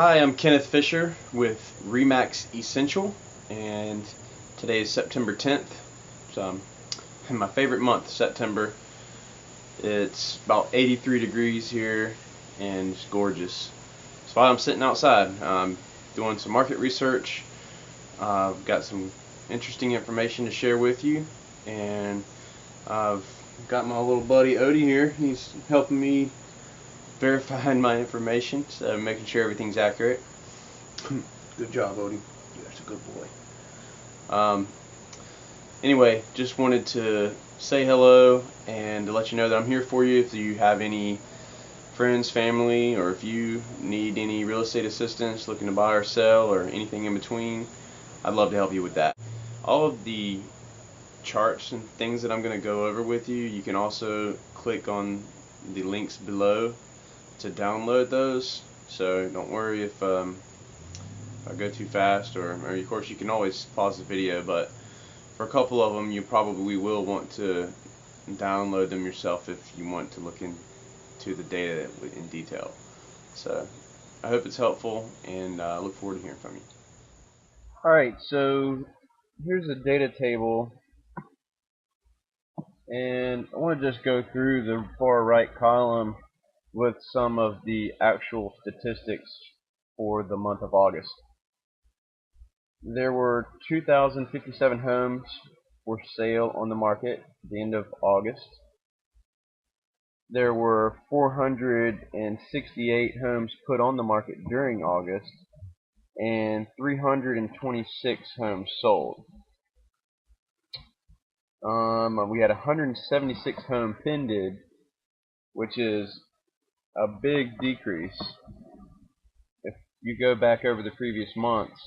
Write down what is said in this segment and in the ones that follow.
Hi, I'm Kenneth Fisher with Remax Essential, and today is September 10th. So in my favorite month, September. It's about 83 degrees here and it's gorgeous. So while I'm sitting outside, doing some market research. I've got some interesting information to share with you, and I've got my little buddy Odie here. He's helping me verifying my information, so making sure everything's accurate. Good job, Odie. You're a good boy. Anyway, just wanted to say hello and to let you know that I'm here for you if you have any friends, family, or if you need any real estate assistance, looking to buy or sell, or anything in between. I'd love to help you with that. All of the charts and things that I'm going to go over with you, you can also click on the links below to download those. So don't worry if I go too fast, or of course you can always pause the video, but for a couple of them you probably will want to download them yourself if you want to look into the data in detail. So I hope it's helpful, and I look forward to hearing from you. Alright, so here's a data table, and I want to just go through the far right column with some of the actual statistics for the month of August. There were 2,057 homes for sale on the market at the end of August. There were 468 homes put on the market during August, and 326 homes sold. We had 176 home pended, which is a big decrease. If you go back over the previous months,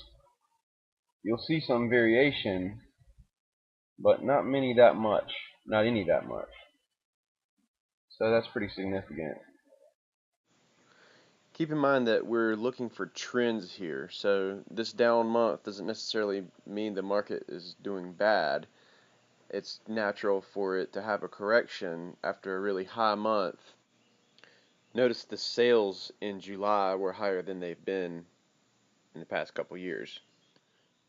you'll see some variation, but not many that much, not any that much. So that's pretty significant. Keep in mind that we're looking for trends here, so this down month doesn't necessarily mean the market is doing bad. It's natural for it to have a correction after a really high month. Notice the sales in July were higher than they've been in the past couple years.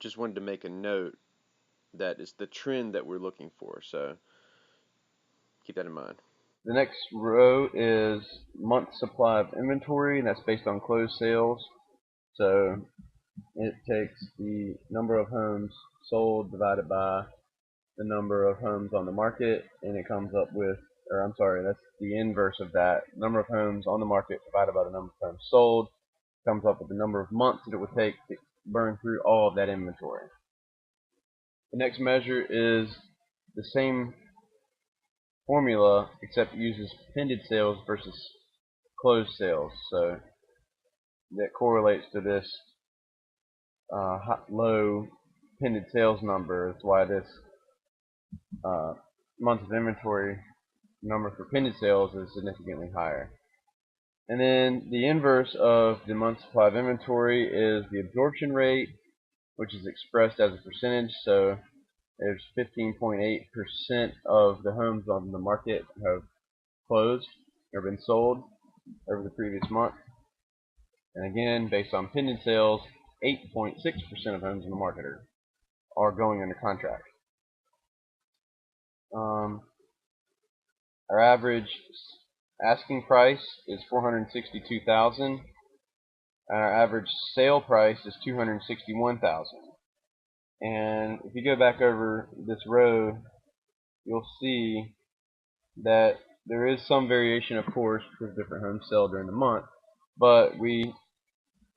Just wanted to make a note that it's the trend that we're looking for, so keep that in mind. The next row is month supply of inventory, and that's based on closed sales. So it takes the number of homes sold divided by the number of homes on the market, and it comes up with, or I'm sorry, that's the inverse of that. Number of homes on the market divided by the number of homes sold comes up with the number of months that it would take to burn through all of that inventory. The next measure is the same formula, except it uses pended sales versus closed sales. So that correlates to this low pended sales number. That's why this month of inventory number for pended sales is significantly higher. And then the inverse of the month supply of inventory is the absorption rate, which is expressed as a percentage. So there's 15.8% of the homes on the market have closed or been sold over the previous month. And again, based on pending sales, 8.6% of homes in the market are going under contract. Our average asking price is $462,000, and our average sale price is $261,000. And if you go back over this row, you'll see that there is some variation, of course, because different homes sell during the month, but we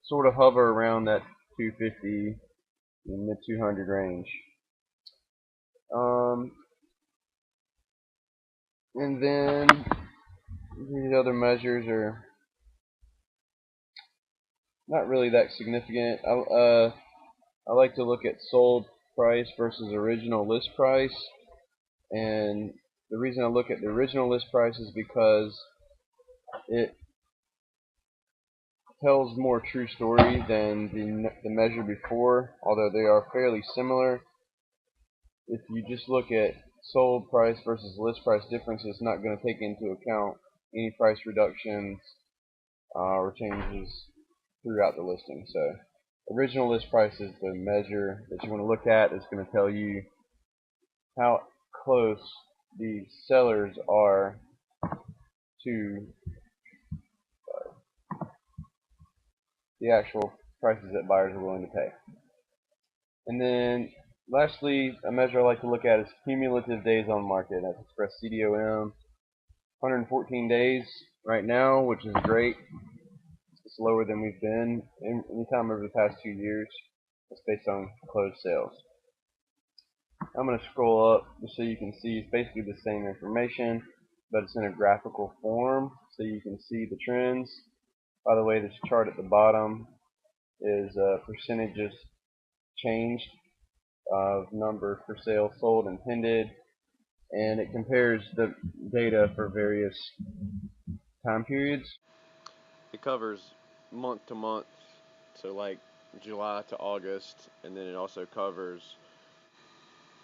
sort of hover around that 250 in mid 200 range. And then these other measures are not really that significant. I like to look at sold price versus original list price, and the reason I look at the original list price is because it tells more true story than the measure before, although they are fairly similar. If you just look at sold price versus list price difference, it's not going to take into account any price reductions or changes throughout the listing. So original list price is the measure that you want to look at. It's going to tell you how close the sellers are to the actual prices that buyers are willing to pay. And then lastly, a measure I like to look at is cumulative days on market. That's expressed CDOM, 114 days right now, which is great. It's lower than we've been any time over the past 2 years. It's based on closed sales. I'm going to scroll up just so you can see it's basically the same information, but it's in a graphical form so you can see the trends. By the way, this chart at the bottom is percentages changed of number for sale sold and pended, and it compares the data for various time periods. It covers month to month, so like July to August, and then it also covers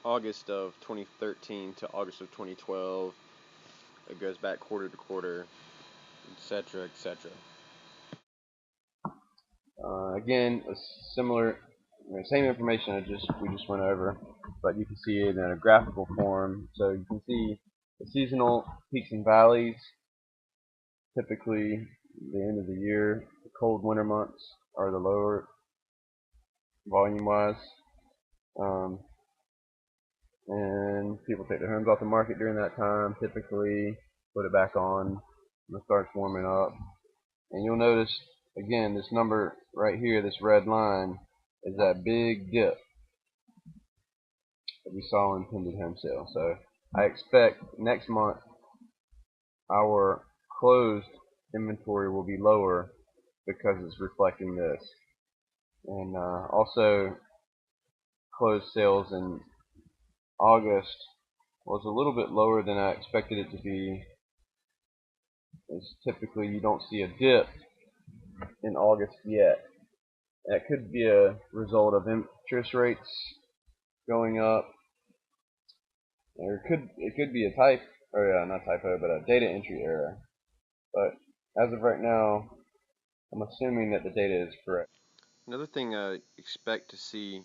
August of 2013 to August of 2012. It goes back quarter to quarter, etc., etc. Again, a similar, same information we just went over, but you can see it in a graphical form. So you can see the seasonal peaks and valleys. Typically, the end of the year, the cold winter months are the lower volume-wise, and people take their homes off the market during that time. Typically, put it back on when it starts warming up, and you'll notice again this number right here, this red line, is that big dip that we saw in pending home sales. So I expect next month our closed inventory will be lower because it's reflecting this. And also closed sales in August was a little bit lower than I expected it to be. As typically you don't see a dip in August yet. That could be a result of interest rates going up. Or it could be a not typo, but a data entry error. But as of right now, I'm assuming that the data is correct. Another thing I expect to see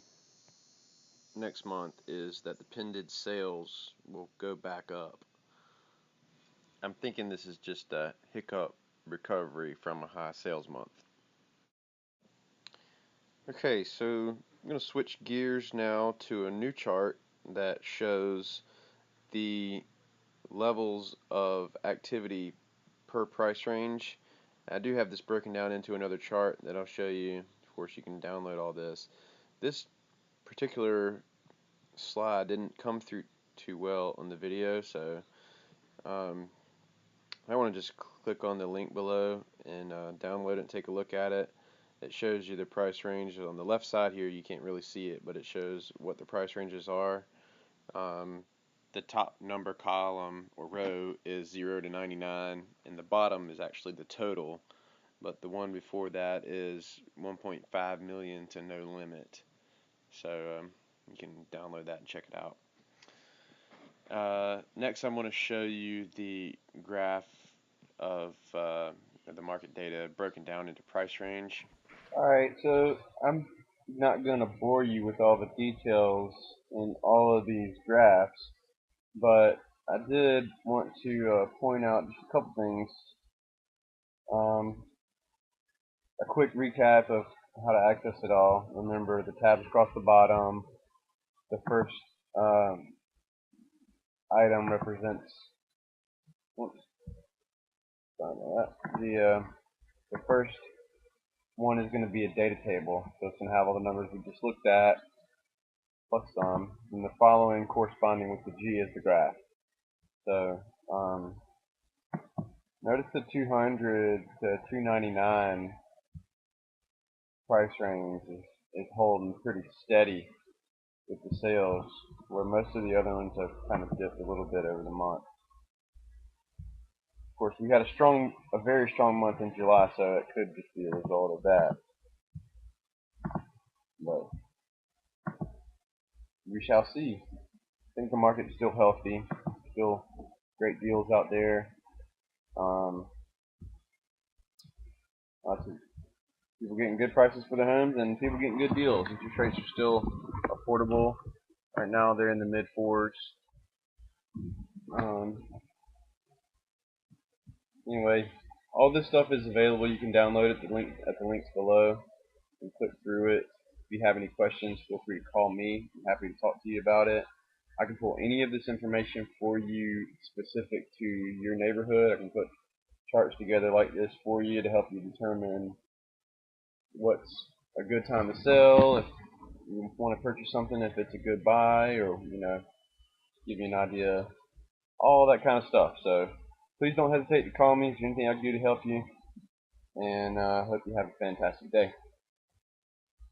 next month is that the pended sales will go back up. I'm thinking this is just a hiccup recovery from a high sales month. Okay, so I'm going to switch gears now to a new chart that shows the levels of activity per price range. I do have this broken down into another chart that I'll show you. Of course, you can download all this. This particular slide didn't come through too well on the video, so I want to just click on the link below and download it and take a look at it. It shows you the price range. On the left side here, you can't really see it, but it shows what the price ranges are. The top number column or row is 0 to 99, and the bottom is actually the total, but the one before that is 1.5 million to no limit. So you can download that and check it out. Next, I'm going to show you the graph of the market data broken down into price range. Alright, so I'm not going to bore you with all the details in all of these graphs, but I did want to point out just a couple things. A quick recap of how to access it all. Remember the tabs across the bottom. The first item represents the first one is going to be a data table, so it's going to have all the numbers we just looked at plus some, and the following corresponding with the G is the graph. So notice the 200 to 299 price range is holding pretty steady with the sales, where most of the other ones have kind of dipped a little bit over the month. Of course, we had a very strong month in July, so it could just be a result of that. But we shall see. I think the market's still healthy, still great deals out there. Lots of People getting good prices for their homes, and people getting good deals. Interest rates are still affordable. Right now, they're in the mid fours. Um, anyway, all this stuff is available. You can download it. The links below. And click through it. If you have any questions, feel free to call me. I'm happy to talk to you about it. I can pull any of this information for you specific to your neighborhood. I can put charts together like this for you to help you determine what's a good time to sell, if you want to purchase something, if it's a good buy, or give you an idea, all that kind of stuff. So please don't hesitate to call me. Is there anything I can do to help you? And I hope you have a fantastic day.